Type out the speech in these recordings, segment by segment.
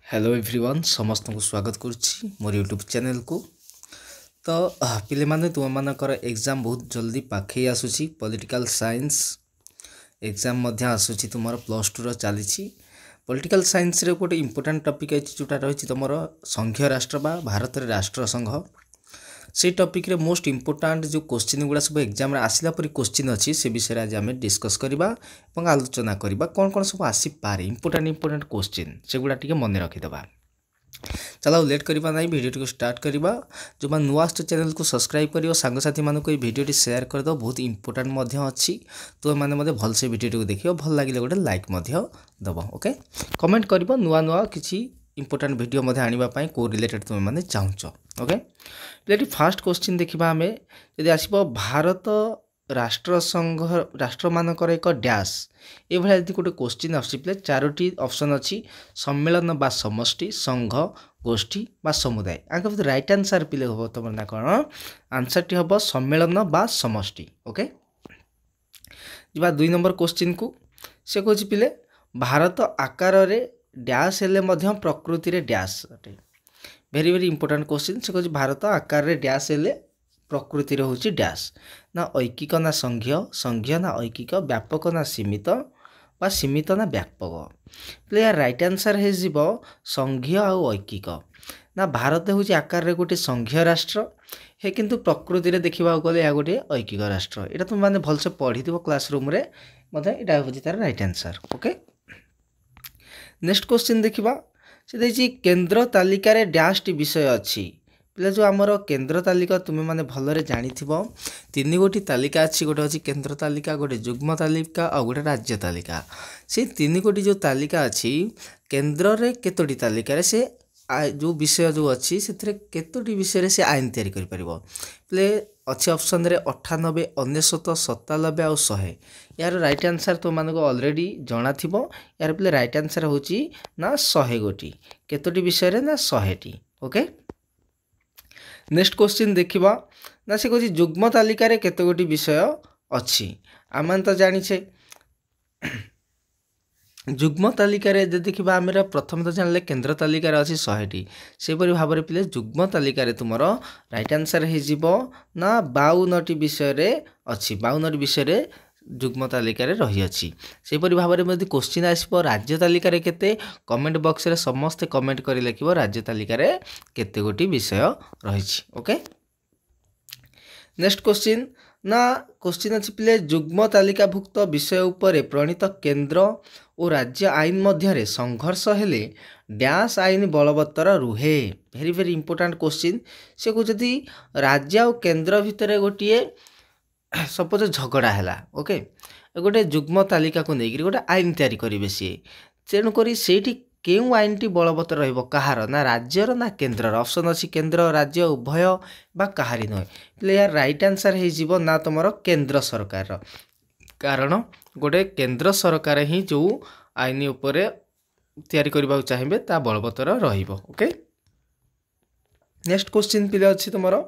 Hello everyone समस्त को स्वागत करुच्ची मोर यूट्यूब चैनल को। तो पिले माने तुम मानकर एग्जाम बहुत जल्दी पाखे आसूची। पॉलिटिकल साइंस एग्जाम मध्य आसूची तुम प्लस टू चली। पॉलिटिकल साइंस रे गोटे इंपोर्टेंट टॉपिक है जोटा रही तुम संघीय राष्ट्र बा भारत रे राष्ट्र संघ। से टॉपिक रे मोस्ट इंपोर्टेंट जो क्वेश्चन गुड़ा सब एग्जाम आसला परी क्वेश्चन अच्छी से विषय आज आम डिस्कस करवा और आलोचना करवा कौन कौन सब आसीपे इंपोर्टेंट क्वेश्चन से गुड़ा टी मन रखीदे। चलो लेट करवा ना वीडियो को स्टार्ट करवा। जो मैं नुआ चैनल को सब्सक्राइब कर सांगसाथी मानक वीडियो शेयर कर दो बहुत इंपोर्टेंट अच्छी। तो मैंने भलसे वीडियो को देखिए भल लगे गोटे लाइक दब। ओके कमेंट कर नुआ नुआ किसी इंपोर्टेंट वीडियो आने को रिलेटेड तुम मैंने चाहूच। ओके ये फास्ट क्वेश्चन देखा आम यदि आसब भारत राष्ट्र संघ राष्ट्र मानकर एक डैश ये यदि गोटे क्वेश्चन आसपे चारोटी ऑप्शन अच्छी सम्मेलन बा समष्टि संघ गोष्ठी बा समुदाय आगे भर राइट आंसर पिले हम तुम ना कौन आंसर टी हम सम्मेलन बा समष्टि। ओके जा 2 नंबर क्वेश्चन को से कह पिले भारत आकार रे डैश हेले प्रकृति रे डैश अटे। वेरी वेरी इंपोर्टेंट क्वेश्चन से कह भारत आकार रे डैश हेले प्रकृति रे होची डैश ना ऐकिक ना संघीय संघीय ना ऐकिक व्यापक ना सीमित बा सीमित ना व्यापक। प्ले राइट आंसर है जीवो संघीय आउ ऐकिक ना भारत होची आकार रे गोटे संघीय राष्ट्र है किंतु प्रकृति रे देखिबा गले या गोटे ऐकिक राष्ट्र। एटा तुम माने भलसे पढ़ी दिबो क्लासरूम रे मते एटा होची तार right answer. Okay next question देखिबा से देछि केंद्र तालिका रे डैश टी विषय अच्छी। पिला जो आमर केंद्र तालिका तुम्हें माने भलरे जानिथिबो 3 गोटी तालिका अच्छी। गोटे अच्छी केंद्र तालिका गोटे युग्म तालिका और गोटे राज्य तालिका। से 3 गोटी जो तालिका अच्छी केंद्र रे केतोटी तालिका रे से जो विषय जो अच्छी से केतोटी विषय से आईन तैयारी करि परिबो। प्ले अच्छे ऑप्शन रे 98 99 97 और 100 यार राइट आंसर तो मानको ऑलरेडी जाना थिबो। यार प्ले राइट आंसर होची ना 100 गोटी केतोटी विषय रे ना 100 टी। ओके नेक्स्ट क्वेश्चन देखिबा ना से कहछि युग्म तालिका रे केते गोटी विषय अच्छी। आमान तो जानिछे युग्म तालिका रे देखिबा आमेरा प्रथम तो जानले केंद्र तालिका रे अछि 100 टी से परि भाबरे पिले युग्म तालिका रे तुमरो राइट आंसर हे जिवो ना 52 टी विषय रे अछि। 52 विषय रे युग्म तालिका रे रही अछि। से परि भाबरे यदि क्वेश्चन आसीबो राज्य तालिका रे केते कमेंट बॉक्स रे समस्त कमेंट करि लिखिबो राज्य तालिका रे केते गोटी विषय रहिछि। ओके नेक्स्ट क्वेश्चन ना क्वेश्चन अछि पिले युग्म तालिकाभुक्त विषय उपरे प्रणीत केंद्र और राज्य आईन मध्य संघर्ष हेले डैश आईन बलवत्तर रुहे। वेरी वेरी इंपोर्टेंट क्वेश्चन से कहते राज्य और केंद्र भितर गोटे सपोज झगड़ा है। ओके गोटे युग्म तालिका को लेकिन गोटे आईन तैयारी करेंगे सी तेणुक से केउ आईन टी बलवत्तर रहिबो कहार ना राज्यर ना केंद्र ऑप्शन अच्छी केंद्र राज्य उभय बा कहारी नुहे। प्ले यार राइट आंसर है जीवो ना तुमर केंद्र सरकार कारण गोटे केंद्र सरकार ही जो आईन उपरे तैयारी करबा चाहिए ता बलवत्तर रहिबो। ओके नेक्स्ट क्वेश्चन पिले अच्छी तुमर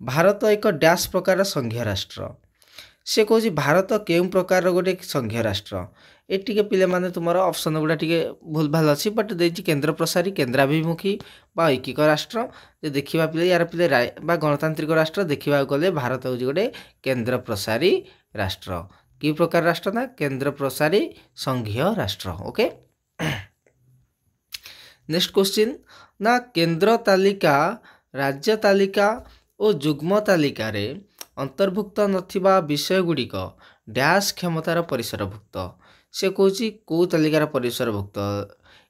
भारत एक डैश प्रकार संघीय राष्ट्र। से कह भारत केउ प्रकार गोटे संघीय राष्ट्र ये पिले माने तुम ऑप्शन गुड़ा टी भूल भाल अच्छी बट देखिए केंद्र प्रसारी केंद्राभिमुखी बा ऐकिक राष्ट्र देखा पिले यार पिले बा गणतांत्रिक राष्ट्र देखा गले भारत हूँ गोटे केंद्र प्रसारी राष्ट्र। कि प्रकार राष्ट्र ना केंद्र प्रसारी संघीय राष्ट्र। ओके नेक्स्ट क्वेश्चन ना केंद्र तालिका राज्य तालिका और युग्म तालिका रे अंतर्भुक्त नथिबा विषय गुड़िक डैश क्षमतार परिसरभुक्त। से कौची कौ तालिकार परिसरभुक्त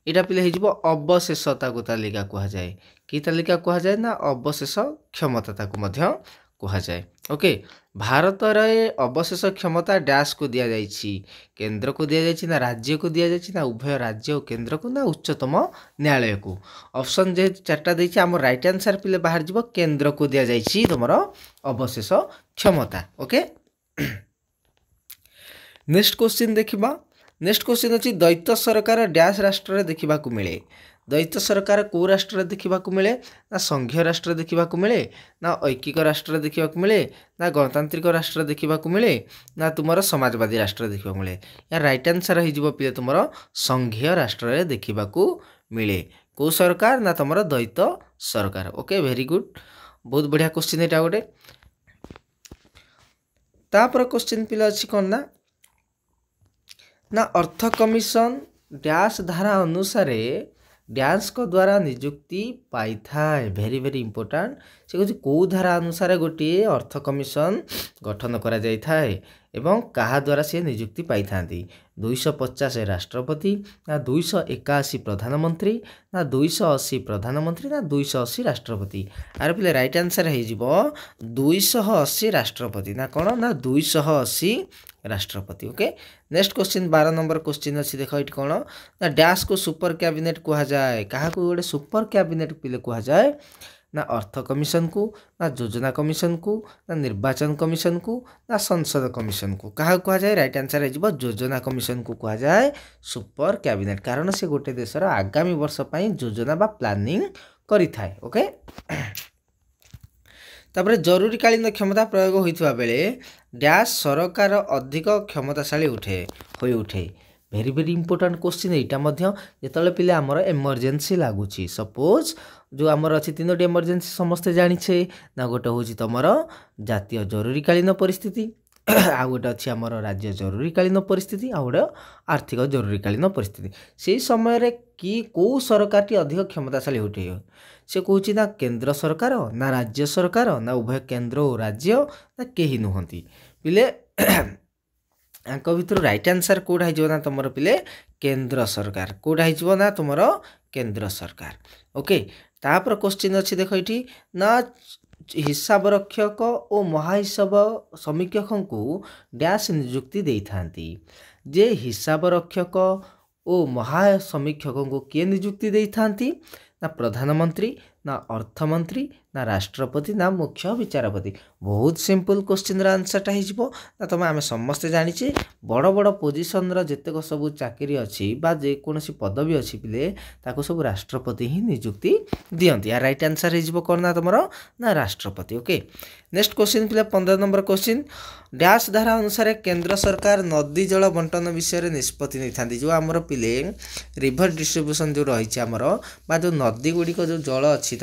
यहाँ पिले हो अवशेषता को तालिका कहुए कि तालिका कहुए ना अवशेष क्षमता कहुए। ओके भारत रे अवशेष क्षमता डैश को दि जाइछि केंद्र को दि जाइछि ना राज्य को दि जाइछि ना उभय राज्य और केंद्र को ना उच्चतम न्यायालय को। ऑप्शन जे 4टा देछि आम राइट आंसर पिले बाहर जीवो केंद्र को दि जाइछि तुमर अवशेष क्षमता। ओके नेक्स्ट क्वेश्चन देखिबा नेक्स्ट क्वेश्चन अच्छी द्वैत सरकार डैश राष्ट्र देखा मिले। द्वैत सरकार कौ राष्ट्र देखा मिले ना संघीय राष्ट्र देखा मिले ना ऐकिक राष्ट्र देखा मिले ना गणतांत्रिक राष्ट्र देखा मिले ना तुमर समाजवादी राष्ट्र देखा मिले। या राइट आंसर हो पे तुमर संघीय राष्ट्र देखा मिले को सरकार ना तुम द्वैत सरकार। ओके वेरी गुड बहुत बढ़िया क्वेश्चन एटा गोटे। तापर क्वेश्चन पिला अच्छी कौन ना अर्थ कमिशन डैश धारा अनुसार डैश को द्वारा नियुक्ति पाई थाए। वेरी वेरी इंपोर्टेंट से कहूँ कौ धारा अनुसार गोटे अर्थ कमिशन गठन करा जाई थाए एवं कहा द्वारा से नियुक्ति पाई थांती। 250 राष्ट्रपति ना 281 प्रधानमंत्री ना 280 प्रधानमंत्री ना 280 राष्ट्रपति। आर पिले राइट आंसर हो 280 राष्ट्रपति ना कौन ना 280 राष्ट्रपति। Okay next question 12 number question अच्छी देख ये कौन ना डैश को सुपर कैबिनेट कहा जाए। क्या गोटे सुपर कैबिनेट पिले कहा जाए ना अर्थ कमिशन को ना योजना कमिशन को ना निर्वाचन कमिशन को ना संसद कमिशन को। क्या कहा जाए राइट आंसर हो योजना कमिशन को कहा जाए सुपर कैबिनेट कारण से गोटे देशर आगामी वर्ष पर योजना बा प्लानिंग करि थाए। ओके तापर जरूरीकालीन क्षमता प्रयोग होइथवा बेले डैश सरकार अधिक क्षमताशाली उठे। वेरी वेरी इंपोर्टेंट क्वेश्चन यहाँ जो पिले आमर एमरजेंसी लगुच सपोज जो आमर अच्छी 3टी एमरजेंसी समस्ते जानिछे ना गोटे हूँ तुम जातीय जरूरीकालीन परिस्थिति आ गोटे अच्छी आमर राज्य जरूरीकालीन परिस्थिति आ गोटे आर्थिक जरूरीकालीन परिस्थिति। से समय कि कौ सरकार अधिक क्षमताशाली उठे से कहूँ ना केंद्र सरकार ना राज्य सरकार ना उभय केंद्र और राज्य ना कहीं नुहति पिले आंक भितर राइट आंसर कौटा हो तुम पिले केंद्र सरकार कौटा हो ना तुम केंद्र सरकार। ओके तापर क्वेश्चन अच्छी देख ये ना हिसाब रक्षक और महाहिसाब समीक्षक को डैश नियुक्ति दे थांती। जे हिसाब रक्षक और महासमीक्षक को किए नियुक्ति दे थांती ना प्रधानमंत्री ना अर्थमंत्री ना राष्ट्रपति ना मुख्य विचारपति। बहुत सिंपल क्वेश्चन आंसरटा हो तुम आम समस्ते जानी बड़ बड़ पोजिशन जितक सब चाकरी अच्छी बा जेकोसी पदवी अच्छी पिले ताको सब राष्ट्रपति ही नियुक्ति दियंती। या राइट आंसर हो कौन ना तुम ना राष्ट्रपति। ओके नेक्स्ट क्वेश्चन पिले 15 नंबर क्वेश्चन डैश धारा अनुसार केंद्र सरकार नदी जल बंटन विषय निष्पत्ति नहीं था। जो आमर पिले रिभर डिस्ट्रीब्यूशन जो रही आमर बा जो नदी गुड़िक जो जल अच्छी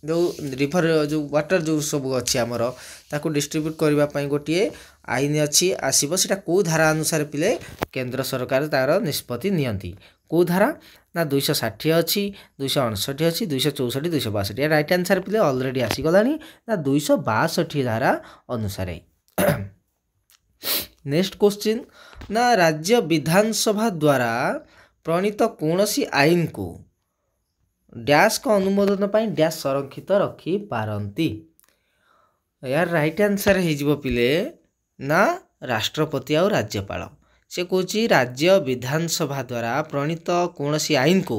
जो रिभर जो वाटर जो सब अच्छी आमर ताको डिस्ट्रीब्यूट करने गोटे आईन अच्छी आसो सीटा कौ धारा अनुसार पिले केंद्र सरकार तार निष्पत्ति नियंती। कौ धारा ना 260 अच्छी 259 अच्छी 264 262। राइट आंसर पिले ऑलरेडी आसीगला ना 262 धारा अनुसार। नेक्स्ट क्वेश्चन ना राज्य विधानसभा द्वारा प्रणीत कौनसी आईन को डैश का अनुमोदन पाई डैश संरक्षित रखी पारंती। यार राइट आंसर हो पिले ना राष्ट्रपति और राज्यपाल। से कौची राज्य विधानसभा द्वारा प्रणीत कौनसी आईन को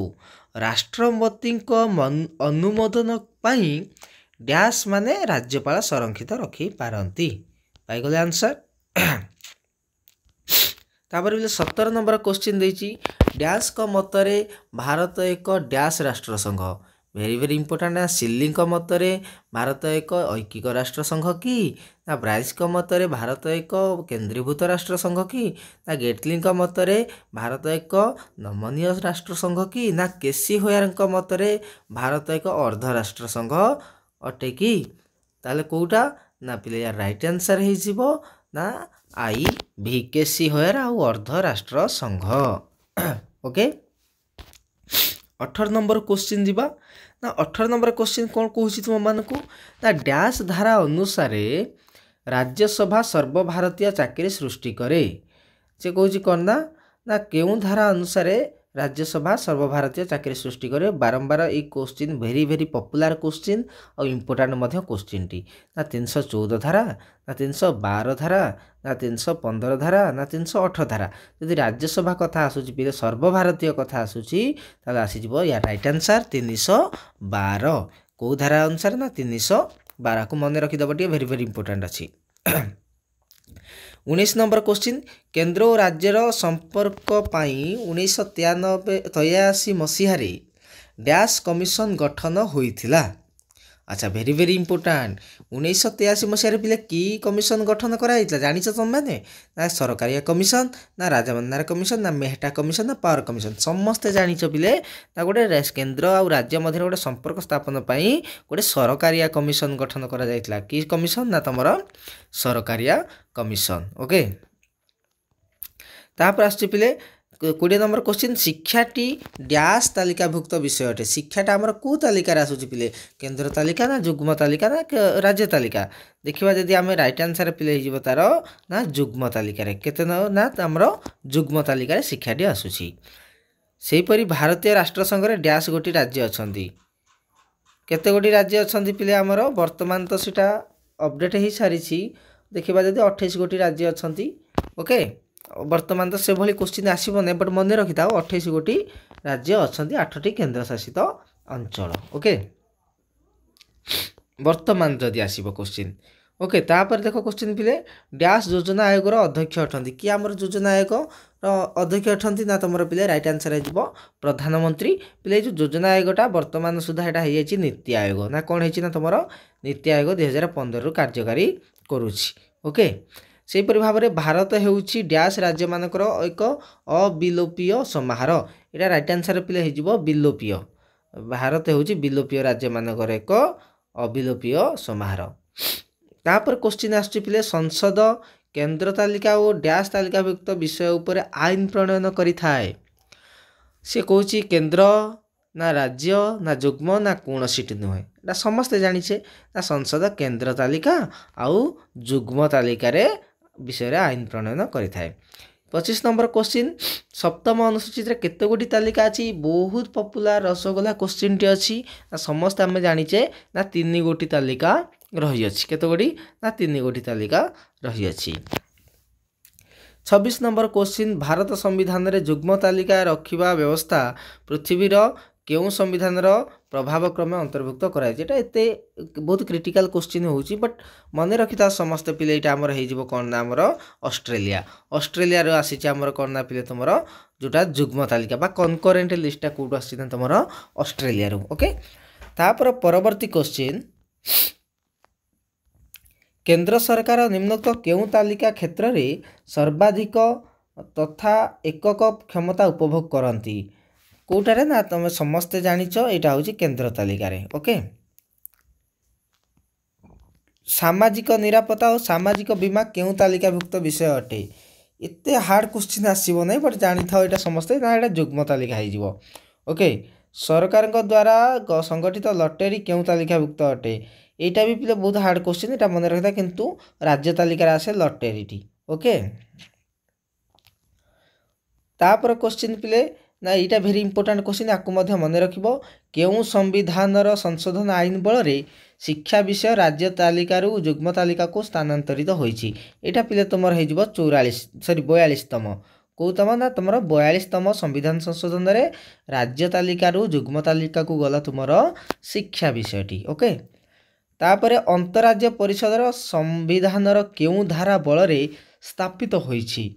राष्ट्रपति अनुमोदन पाई डैश माने राज्यपाल संरक्षित रखी पारंती। पाइगले आंसर। तापर 17 नंबर क्वेश्चन देची डैश का मतरे भारत एक डैश राष्ट्र संघ। वेरी वेरी इंपोर्टेंट सिल्ली मतरे भारत एक ऐकिक राष्ट्र संघ कि ना ब्राइस मतरे भारत एक केंद्रीभूत राष्ट्र संघ कि ना गेटली मतरे भारत एक नमनीय राष्ट्र संघ कि ना केसी होयर मतरे भारत एक अर्ध राष्ट्र संघ अटे कि ताले कौटा ना पिले यार राइट आंसर हो ना आई भी केसी होयर आउ अर्ध राष्ट्र संघ। ओके 18 नंबर क्वेश्चन जीवा ना 18 नंबर क्वेश्चन कौन कहूँ तुम मानक ना डैश धारा अनुसार राज्यसभा सर्वभारतीय चाकरी सृष्टि करे। से कहूँ कौन ना क्यों धारा अनुसार राज्यसभा सर्वभारतीय चाकरी सृष्टि करे। बारंबार ये question very very popular question और इम्पोर्टाट क्वेश्चन टी ना 314 धारा ना 312 धारा ना 315 धारा ना 308 धारा। यदि राज्यसभा कथा आसूची पीले सर्वभारतीय कथा आसूची ताले आसीजिवो या राइट आंसर 312 कौ धारा अनुसार ना 312 को मन रखिदेव टे वेरी वेरी इंपोर्टेंट अच्छी। 19 नंबर क्वेश्चन केंद्र और राज्यर संपर्क पाई 1983 मसीह डैश कमिशन गठन होइथिला। अच्छा भेरी भेरी इंपोर्टाट 1983 मसीह पिले कि कमिशन गठन कराइला जानिछ तमने ना सरकारिया कमिशन ना राजमन्दार कमिशन ना मेहटा कमिशन ना पावर कमिशन समस्ते जानिछ पिले ना गोटे केन्द्र आ राज्य मध्य गोटे संपर्क स्थापन पई गोटे सरकारिया कमिशन गठन करा जाइतला कि कमिशन ना तमरो सरकारिया कमिशन ओके तापर आछि पिले 20 नंबर क्वेश्चन शिक्षाटी डैश तालिकाभुक्त विषय अटे शिक्षाटा आमर को तालिकार आसुची पिले केन्द्र तालिका ना जुग्म तालिका ना राज्य तालिका देखिबा जदि आमे राइट आंसर पिले हिजिबो तार ना जुग्म तालिका रे केते ना आमर जुग्म तालिका रे शिक्षाटी आसुची सेही परि भारतीय राष्ट्र संघ रे डैश गोटी राज्य अछंती केते गोटी राज्य अछंती पिले आमर वर्तमान तो सिटा अपडेट ही सारिछि देखिबा जदि 28 गोटी राज्य अछंती ओके वर्तमान तो से भली क्वेश्चन आसीबो नै बट मन रखि थाओ 28 गोटी राज्य अछंती 8टी केन्द्र शासित अंचल ओके वर्तमान जदि आसीबो क्वेश्चन ओके तापर देखो क्वेश्चन पिले डैश योजना आयोग रो अध्यक्ष अठंती कि हमर योजना आयोग रो अध्यक्ष अठंती ना तमरो पिले राइट आंसर हे जिवो प्रधानमंत्री पिले जो योजना आयोगटा वर्तमान सुधा हेटा हे जायछि नीति आयोग ना कोन हेछि ना तमरो नीति आयोग 2015 रु कार्यकारी करूछि ओके सेहीपरि भाव में भारत हेउछि डैश राज्य मानकर एक अविलोपीय समाहार एटा राइट आंसर पिले हे जिवो विलोपीय भारत हेउछि विलोपीय राज्य मानकर एक अविलोपीय समाहार तापर क्वेश्चन आछि पिले संसद केन्द्र तालिका और डैश तालिकाभुक्त विषय उपर आईन प्रणयन करि थाए से कहूछि केन्द्र ना राज्य ना जुग्म ना कोनोसीटी नुहे एटा समस्ते जानिछे ना संसद केन्द्र तालिका आउ जुग्म तालिका रे विषय रे आईन प्रणयन करि थाए 25 नंबर क्वेश्चन सप्तम अनुसूचित रे केते गोटी तालिका अछि बहुत पॉपुलर रसगोला क्वेश्चन टी अछि ना समस्त हम जानिछे ना 3 गोटी तालिका रही अछि केते गोटी ना 3 गोटी तालिका रही अछि 26 नंबर क्वेश्चन भारत संविधान रे जुग्म तालिका रखिबा व्यवस्था पृथ्वी रो केउ संविधान रो प्रभाव क्रमे अंतर्भुक्त कराय जेटा एते बहुत क्रिटिकल क्वेश्चन होउची बट मने रखिता समस्त पिले एटा हमर हे जिवो कोन ना हमर ऑस्ट्रेलिया रो आसी छि हमर कोन ना पिले तमरो जोटा जुग्म तालिका बा कनकरेंट लिस्टटा कोड आसी ना तमरो ऑस्ट्रेलिया रो ओके तापर परवर्ती क्वेश्चन केंद्र सरकार निम्नोक्त केउ तालिका क्षेत्र रे सर्वाधिक तथा एकक क्षमता उपभोग करंती कोटारे ना तुम समस्ते जानिछ एटा होची केंद्र तालिका रे ओके सामाजिक निरापत्ता और सामाजिक बीमा केउ तालिकाभुक्त विषय अटे एते हार्ड क्वेश्चन आसीबो नै बट जानि थाओ एटा समस्ते ना एटा जुग्म तालिका हे जिवो ओके सरकार द्वारा संगठित लॉटरी केउ तालिकाभुक्त अटे एटा भी पिले बहुत हार्ड क्वेश्चन एटा मन रखता किंतु राज्य तालिका आसे लॉटरी टी ओके तापर क्वेश्चन पिले ना एटा भेरी इंपोर्टेंट क्वेश्चन आपको मध्य मन रखिबो केउ संविधान रो संशोधन आईन बल रे शिक्षा विषय राज्य तालिका रु जुग्म तालिका को स्थानांतरित होईची एटा पिले तमर हे जिवो 42 तम कोतम ना तमरो 42तम संविधान संशोधन रे राज्य तालिका रु जुग्म तालिका को गला तुमरो शिक्षा विषयटी ओके तापरे अंतरराज्य परिषद रो संविधान रो केउ धारा बल रे स्थापित होईची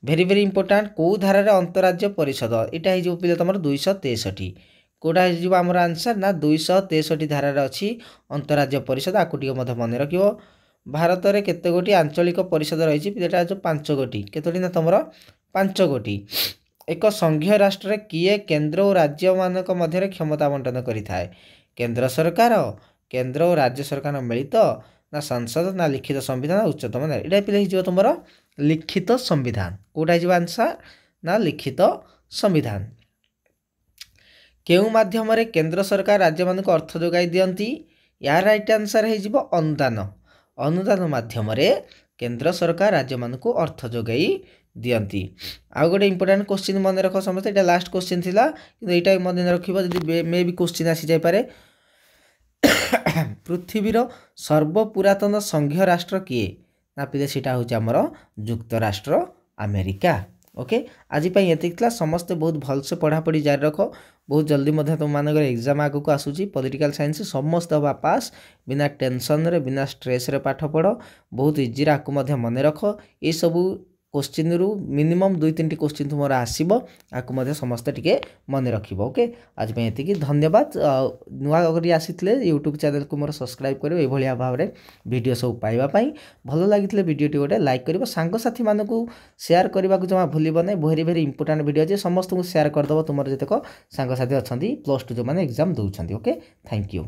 भेरी भेरी इंपोर्टेंट को धारा रे अंतरराज्य परिषद एटा हे जो पिले तमर 263 कोडा हे जो हमर आंसर ना 263 धारा रे अछि अंतरराज्य परिषद आकुटिक मध्य मन रखिबो भारत रे केते गोटी आंचलिक परिषद रहिछि पिलेटा जो 5 गोटी केतोटी ना तमर 5 गोटी एक संघीय राष्ट्र रे किए केंद्र और राज्य मानक मध्य रे क्षमता बंटन करि थाए केंद्र और राज्य सरकार मिलित ना संसद ना लिखित संविधान उच्चतम न्यायालय एटा पिले हिजो तमरो लिखित संविधान कोटा हिजो आंसर ना लिखित संविधान केउ माध्यम रे केंद्र सरकार राज्य मान को अर्थ जोगाई दियंती या राइट आंसर हे जिवो अनुदान माध्यम रे केंद्र सरकार राज्य मान को अर्थ जोगाई दियंती आ गोटे इंपोर्टेंट क्वेश्चन मन रख समझते एटा लास्ट क्वेश्चन थिला किंतु एटा मन रखिबो जदी मे भी क्वेश्चन आसी जाय पारे पृथ्वीर सर्वपुरातन संघीय राष्ट्र किए ना पिले सीटा होची हमर युक्तराष्ट्र अमेरिका ओके आज पई एतिकला समस्त बहुत भल से पढ़ा पढ़ी जारी रखो बहुत जल्दी मध्य तुम मानकर एग्जाम आगु को आसुची पॉलिटिकल साइंस समस्त हवा पास बिना टेंशन रे बिना स्ट्रेस रे पाठ पढ़ो बहुत इजी रे आकु मध्य मन रखो ए सब क्वेश्चन रु मिनिमम 2-3 क्वेश्चन तुमर आसीबो आकु मध्ये समस्त टिके मन रखिबो ओके आज पे एति धन्यवाद नुआ अगर आसीथिले यूट्यूब चैनल को मोर सब्सक्राइब करियो ए भलिया भाबरे वीडियो सब पाइबा पई भलो लागिथिले वीडियो टी गोटे लाइक करिवो सांग साथी मानकू शेयर करबा को जमा भूलिबो नै भेरी भेरी इंपोर्टेंट वीडियो जे समस्त को शेयर कर दबो तुमर जतेको सांग साथी अछंती +2 जो माने एग्जाम दउछंती ओके थैंक यू।